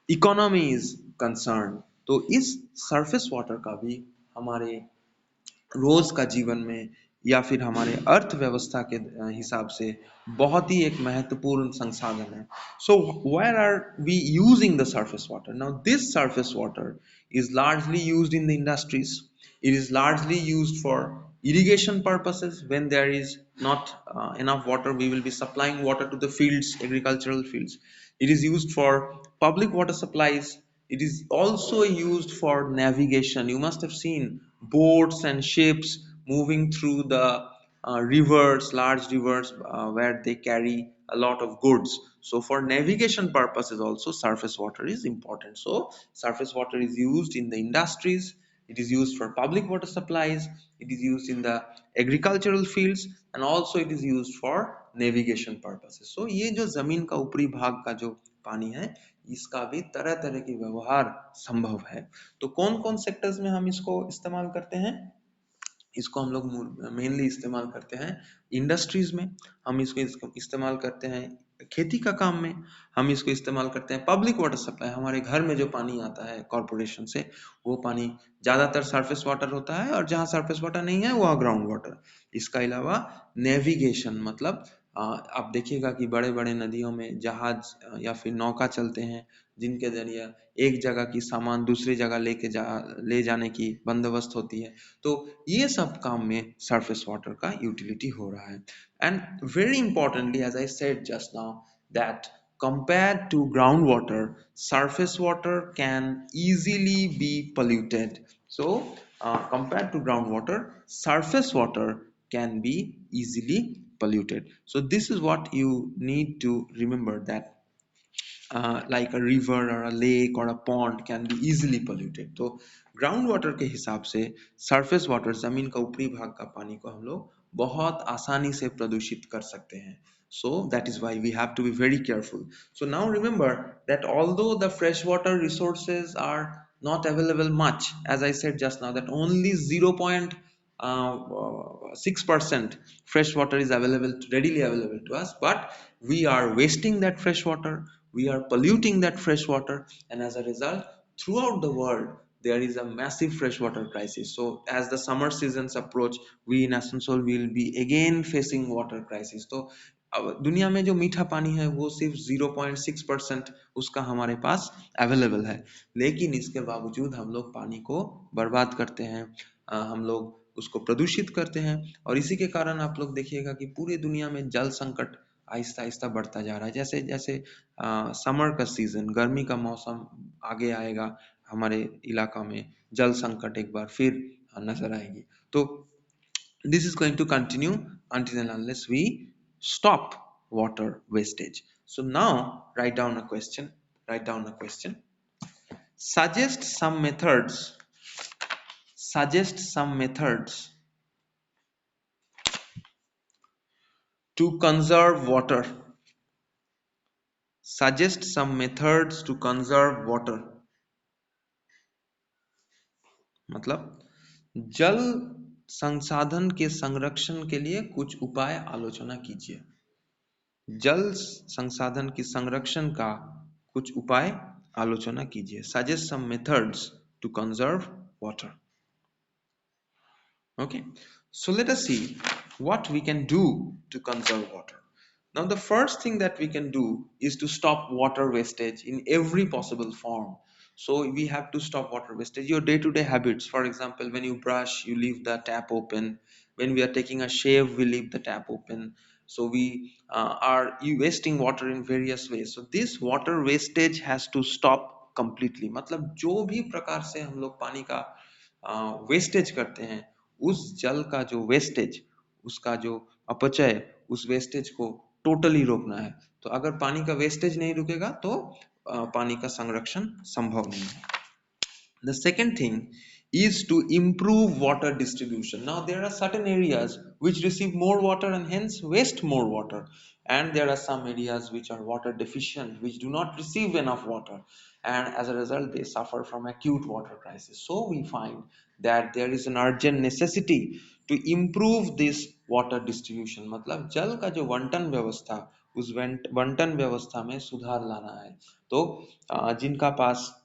economy is concerned. तो इस surface water का भी हमारे रोज का जीवन में या फिर हमारे अर्थव्यवस्था के हिसाब से बहुत ही एक महत्वपूर्ण संसाधन है. So where are we using the surface water? Now this surface water is largely used in the industries. It is largely used for irrigation purposes. When there is not enough water, we will be supplying water to the fields, agricultural fields. It is used for public water supplies. It is also used for navigation. You must have seen boats and ships moving through the rivers, large rivers, where they carry a lot of goods. So for navigation purposes also surface water is important. So surface water is used in the industries, it is used for public water supplies, it is used in the agricultural fields, and also it is used for navigation purposes. So ये जो जमीन का ऊपरी भाग का जो पानी है, इसका भी तरह तरह के व्यवहार संभव है. तो कौन कौन सेक्टर्स में हम इसको इस्तेमाल करते हैं? इसको हम लोग मेनली इस्तेमाल करते हैं इंडस्ट्रीज में, हम इसको इस्तेमाल करते हैं खेती का काम में, हम इसको इस्तेमाल करते हैं पब्लिक वाटर सप्लाई. हमारे घर में जो पानी आता है कॉरपोरेशन से, वो पानी ज़्यादातर सरफेस वाटर होता है, और जहाँ सरफेस वाटर नहीं है वहाँ ग्राउंड वाटर. इसका अलावा नेविगेशन मतलब आप देखिएगा कि बड़े बड़े नदियों में जहाज या फिर नौका चलते हैं, जिनके जरिए एक जगह की सामान दूसरी जगह ले जाने की बंदोबस्त होती है। तो ये सब काम में सरफेस वाटर का यूटिलिटी हो रहा है। And very importantly, as I said just now, that compared to groundwater, surface water can easily be polluted. So compared to groundwater, surface water can be easily polluted. So this is what you need to remember, that like a river or a lake or a pond can be easily polluted. तो ground water के हिसाब से surface water, जमीन का ऊपरी भाग का पानी को हम लोग बहुत आसानी से प्रदूषित कर सकते हैं. So that is why we have to be very careful. So now remember that although the freshwater resources are not available much, as I said just now, that only 0.6% fresh water is readily available to us, but we are wasting that fresh water, we are polluting that fresh water, and as a result, throughout the world, there is a massive freshwater crisis. So as the summer seasons approach, we in Asansol will be again facing water crisis. तो अब दुनिया में जो मीठा पानी है वो सिर्फ 0.6% उसका हमारे पास अवेलेबल है, लेकिन इसके बावजूद हम लोग पानी को बर्बाद करते हैं, हम लोग उसको प्रदूषित करते हैं, और इसी के कारण आप लोग देखिएगा कि पूरे दुनिया में जल संकट आहिस्ता आहिस्ता बढ़ता जा रहा है. जैसे जैसे समर का सीजन, गर्मी का मौसम आगे आएगा, हमारे इलाका में जल संकट एक बार फिर नजर आएगी. तो this is going to continue until and unless we stop water wastage. So now write down a question. Suggest some methods, suggest some methods to conserve water. Suggest some methods to conserve water. मतलब जल संसाधन के संरक्षण के लिए कुछ उपाय आलोचना कीजिए. जल संसाधन की संरक्षण का कुछ उपाय आलोचना कीजिए. Suggest some methods to conserve water. Okay, so let us see what we can do to conserve water. Now, the first thing that we can do is to stop water wastage in every possible form. So we have to stop water wastage. Your day-to-day habits, for example, when you brush, you leave the tap open. When we are taking a shave, we leave the tap open. So we are wasting water in various ways. So this water wastage has to stop completely. मतलब जो भी प्रकार से हम लोग पानी का wastage करते हैं, उस जल का जो वेस्टेज, उसका जो अपचय, उस वेस्टेज को टोटली रोकना है. तो अगर पानी का वेस्टेज नहीं रुकेगा तो पानी का संरक्षण संभव नहीं है. The second thing is to improve water distribution. Now, there are certain areas which receive more water and hence waste more water, and there are some areas which are water deficient, which do not receive enough water, and as a result, they suffer from acute water crisis. So, we find that there is an urgent necessity to improve this water distribution. मतलब जल का जो बंटन व्यवस्था, उस बंटन व्यवस्था में सुधार लाना है. तो जिनका पास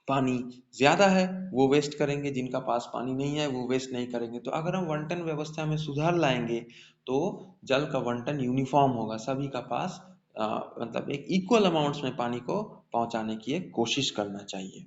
पानी ज्यादा है वो वेस्ट करेंगे, जिनका पास पानी नहीं है वो वेस्ट नहीं करेंगे. तो अगर हम बंटन व्यवस्था में सुधार लाएंगे तो जल का बंटन यूनिफॉर्म होगा, सभी का पास मतलब एक इक्वल अमाउंट्स में पानी को पहुंचाने की एक कोशिश करना चाहिए.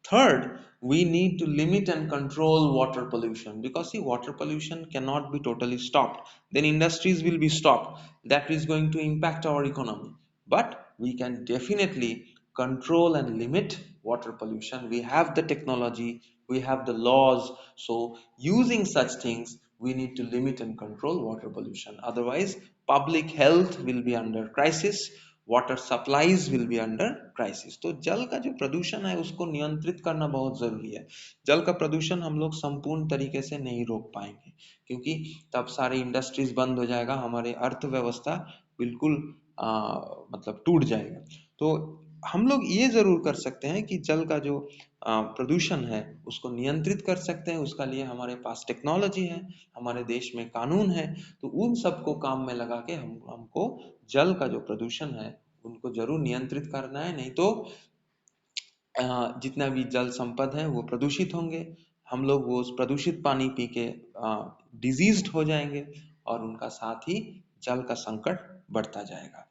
Third, we need to limit and control water pollution, because see, water pollution cannot be totally stopped. Then industries will be stopped. That is going to impact our economy. But we can definitely control and limit water pollution. We have the technology, we have the laws. So using such things, we need to limit and control water pollution. Otherwise, public health will be under crisis, water supplies will be under crisis. तो जल का जो प्रदूषण है उसको नियंत्रित करना बहुत जरूरी है. जल का प्रदूषण हम लोग संपूर्ण तरीके से नहीं रोक पाएंगे, क्योंकि तब सारे इंडस्ट्रीज बंद हो जाएगा, हमारे अर्थव्यवस्था बिल्कुल मतलब टूट जाएगा. तो हम लोग ये जरूर कर सकते हैं कि जल का जो प्रदूषण है उसको नियंत्रित कर सकते हैं. उसका लिए हमारे पास टेक्नोलॉजी है, हमारे देश में कानून है. तो उन सबको काम में लगा के हमको जल का जो प्रदूषण है उनको जरूर नियंत्रित करना है. नहीं तो जितना भी जल संपद है वो प्रदूषित होंगे, हम लोग वो प्रदूषित पानी पी के डिजीज्ड हो जाएंगे, और उनका साथ ही जल का संकट बढ़ता जाएगा।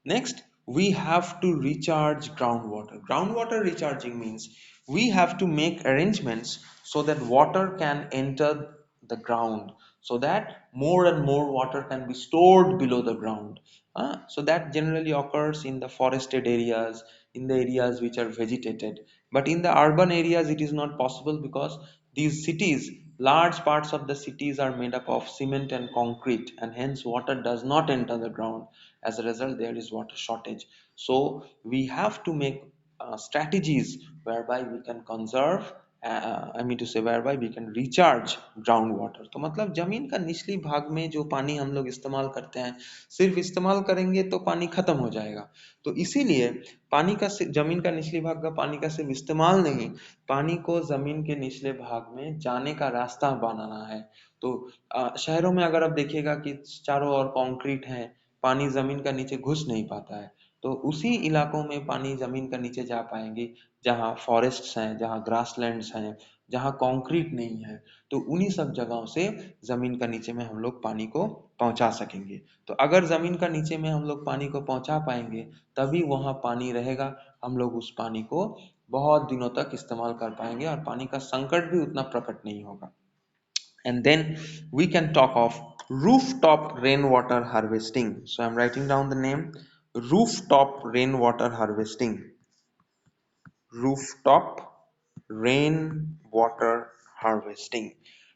Next, we have to recharge groundwater. Groundwater recharging means we have to make arrangements so that water can enter the ground, so that more and more water can be stored below the ground. So that generally occurs in the forested areas, in the areas which are vegetated. But in the urban areas, it is not possible because these cities, large parts of the cities are made up of cement and concrete, and hence water does not enter the ground. As a result, there is water shortage. So we have to make strategies whereby we can conserve, I mean to say whereby we can recharge groundwater. तो मतलब जमीन का निचली भाग में जो पानी हम लोग इस्तेमाल करते हैं, सिर्फ इस्तेमाल करेंगे तो पानी खत्म हो जाएगा। तो इसीलिए पानी का जमीन का निचली भाग का पानी का सिर्फ इस्तेमाल नहीं, पानी को जमीन के निचले भाग में जाने का रास्ता बनाना है। तो शहरों में अगर आप देखिएगा कि चारों ओर कंक्रीट है, पानी जमीन का नीचे घुस नहीं पाता है। तो उसी इलाकों में पानी जमीन का नीचे जा पाएंगे जहाँ फॉरेस्ट्स हैं, जहाँ ग्रासलैंड्स हैं, जहाँ कंक्रीट नहीं है। तो उन्हीं सब जगहों से जमीन का नीचे में हम लोग पानी को पहुंचा सकेंगे। तो अगर जमीन का नीचे में हम लोग पानी को पहुंचा पाएंगे, तभी वहां पानी रहेगा, हम लोग उस पानी को बहुत दिनों तक इस्तेमाल कर पाएंगे और पानी का संकट भी उतना प्रकट नहीं होगा। And then we can talk of rooftop rainwater harvesting. So I'm writing down the name, rooftop rainwater harvesting. Rooftop rainwater harvesting.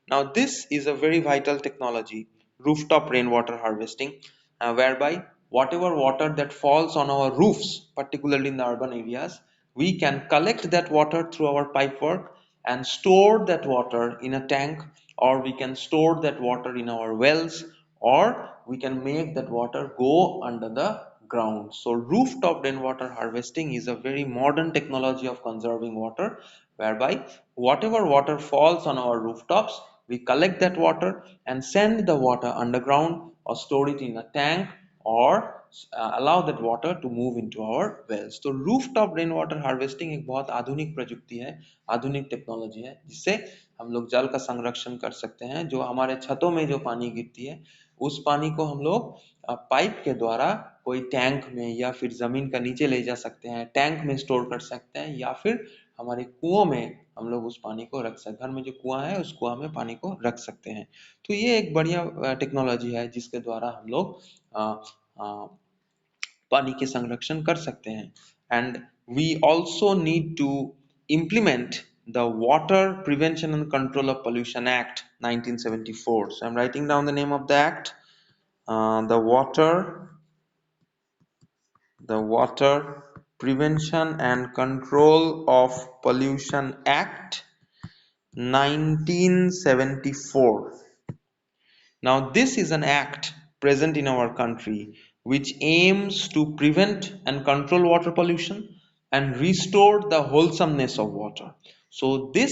Now this is a very vital technology, rooftop rainwater harvesting, whereby whatever water that falls on our roofs, particularly in the urban areas, we can collect that water through our pipework and store that water in a tank, or we can store that water in our wells, or we can make that water go under the ground. So rooftop rainwater harvesting is a very modern technology of conserving water, whereby whatever water falls on our rooftops, we collect that water and send the water underground or store it in a tank, or allow that water to move into our wells. तो rooftop rain water harvesting एक बहुत आधुनिक प्रयुक्ति है, आधुनिक technology है, जिससे हम लोग जल का संरक्षण कर सकते हैं। जो हमारे छतों में जो पानी गिरती है, उस पानी को हम लोग पाइप के द्वारा कोई टैंक में या फिर जमीन का नीचे ले जा सकते हैं, टैंक में स्टोर कर सकते हैं, या फिर हमारे कुओं में हम लोग उस पानी को रख सकते हैं। घर में जो कुआं है, उस कुआं में पानी को रख सकते हैं। तो ये एक बढ़िया टेक्नोलॉजी है जिसके द्वारा हम लोग पानी के संरक्षण कर सकते हैं। And we also need to implement the Water Prevention and Control of Pollution Act 1974. So I'm writing down the name of the act, the Water Prevention and Control of Pollution Act 1974. Now, this is an act present in our country which aims to prevent and control water pollution and restore the wholesomeness of water. So, the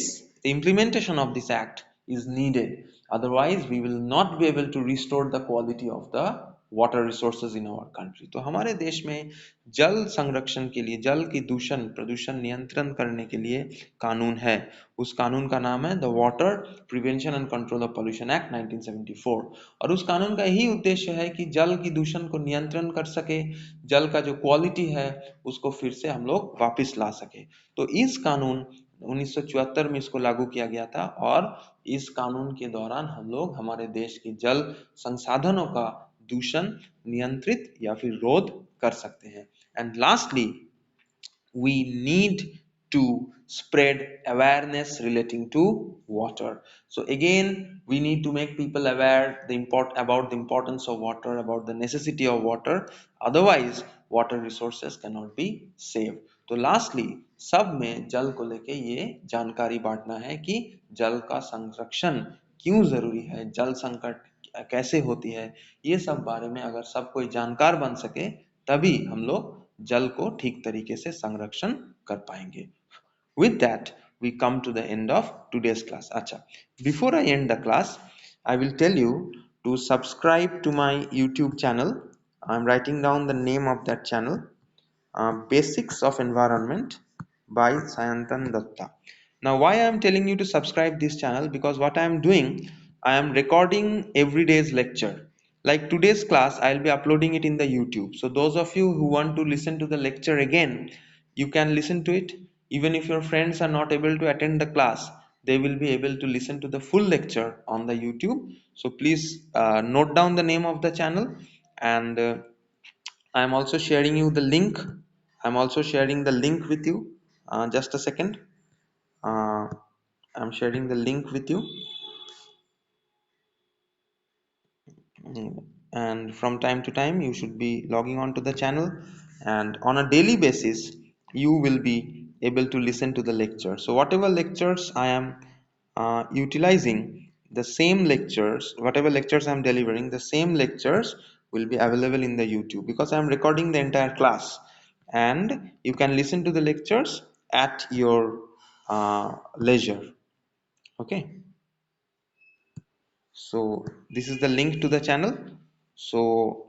implementation of this act is needed. Otherwise, we will not be able to restore the quality of the water resources in our country. तो हमारे देश में जल संरक्षण के लिए, जल की प्रदूषण नियंत्रण करने के लिए कानून है। उस कानून का नाम है the water prevention and control of pollution act 1974। और उस कानून का यही उद्देश्य है कि जल की दूषण को नियंत्रण कर सके, जल का जो क्वालिटी है उसको फिर से हम लोग वापस ला सके। तो इस कानून 1974 में इसको लागू किया गया था, और इस कानून के दौरान हम लोग हमारे देश के जल संसाधनों का दूषण नियंत्रित या फिर रोध कर सकते हैं। And lastly, we need to spread awareness relating to water. So again, we need to make people aware about the importance of water, about the necessity of water. Otherwise, water resources cannot be saved. तो lastly, सब में जल को लेके ये जानकारी बांटना है कि जल का संरक्षण क्यों जरूरी है, जल संकट कैसे होती है। ये सब बारे में अगर सब कोई जानकार बन सके, तभी हम लोग जल को ठीक तरीके से संरक्षण कर पाएंगे। With that, we come to the end of today's class. अच्छा, before I end the class, I will tell you to subscribe to my YouTube channel. I'm writing down the name of that channel, Basics of Environment by Sayantan Datta. Now, why I am telling you to subscribe this channel? Because what I am doing, I am recording every day's lecture. like today's class, I'll be uploading it in the YouTube. So those of you who want to listen to the lecture again, you can listen to it. Even if your friends are not able to attend the class, they will be able to listen to the full lecture on the YouTube. So please note down the name of the channel, and I'm also sharing you the link. I'm also sharing the link with you. Just a second. uh, I'm sharing the link with you. And from time to time you should be logging on to the channel, and on a daily basis you will be able to listen to the lecture. So whatever lectures I am utilizing, the same lectures, whatever lectures I'm delivering, the same lectures will be available in the YouTube, because I'm recording the entire class, and you can listen to the lectures at your leisure. Okay, so this is the link to the channel. So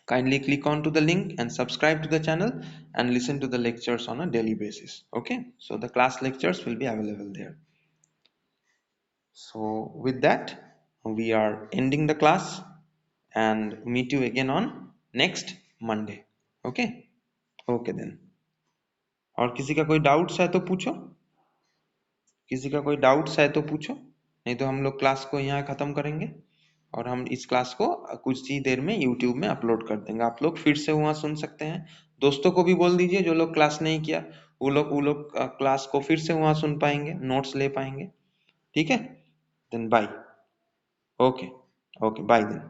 kindly click on to the link and subscribe to the channel and listen to the lectures on a daily basis. Okay, so the class lectures will be available there. So with that, we are ending the class, and meet you again on next Monday. Okay, okay then. और किसी का कोई doubts है तो पूछो, किसी का कोई डाउट्स है तो पूछो, नहीं तो हम लोग क्लास को यहाँ खत्म करेंगे, और हम इस क्लास को कुछ ही देर में YouTube में अपलोड कर देंगे। आप लोग फिर से वहाँ सुन सकते हैं। दोस्तों को भी बोल दीजिए जो लोग क्लास नहीं किया, वो लोग क्लास को फिर से वहाँ सुन पाएंगे, नोट्स ले पाएंगे। ठीक है, then bye. Okay, okay bye then.